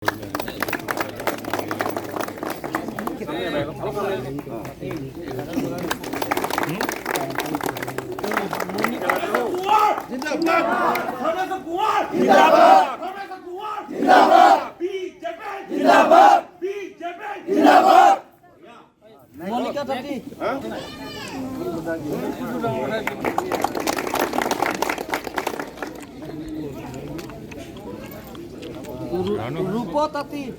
Monica tadi. Rupo tadi.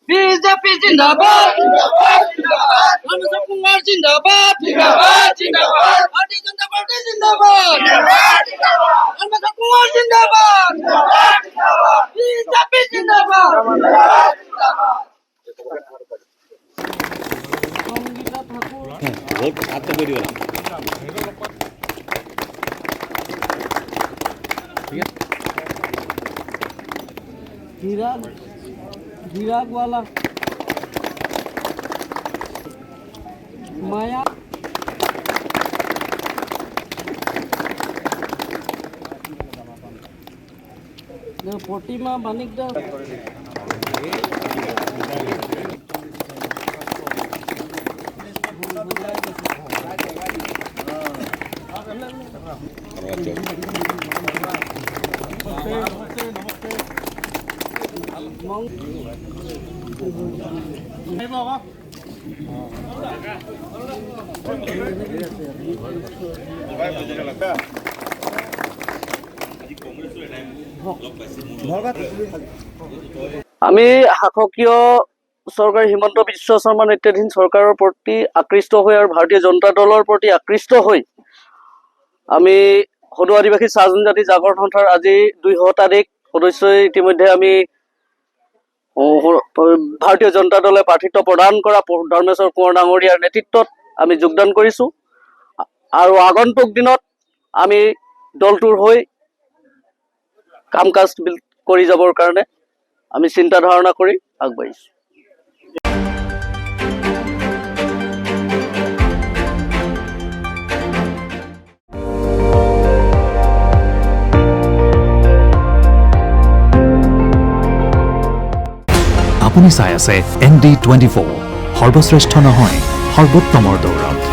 BJP जिंदाबाद Hamza Kumar जिंदाबाद Bharatiya Janata party जिंदाबाद Hamza Kumar जिंदाबाद BJP जिंदाबाद विराग वाला माया प्रतिमा मानिकदा আমি শাসকীয় চৰকাৰ হিমন্ত বিশ্ব শৰ্মা নেতৃত্বাধীন চৰকাৰৰ প্ৰতি আকৃষ্ট হৈ আৰু ভাৰতীয় জনতা দলৰ প্ৰতি আকৃষ্ট হৈ আমি সদৌ আদিবাসী চাহ জনজাতি জাগৰণ সন্থাৰ আজি 200 তাৰিখ সদস্যই ইতিমধ্যে আমি ভাৰতীয় জনতা দলে প্ৰাৰ্থিত্ব প্ৰদান কৰা ধৰ্মেশ্বৰ কোঁৱৰ ডাঙৰীয়াৰ নেতৃত্বত আমি যোগদান কৰিছোঁ আৰু আগন্তুক দিনত আমি দলটোৰ হৈ কাম কাজ কৰি যাবৰ কাৰণে আমি চিন্তা ধাৰণা কৰি আগবাঢ়িছোঁ। আপুনি চাই আছে ND24 সৰ্বশ্ৰেষ্ঠ নহয় সৰ্বোত্তমৰ দৌৰত।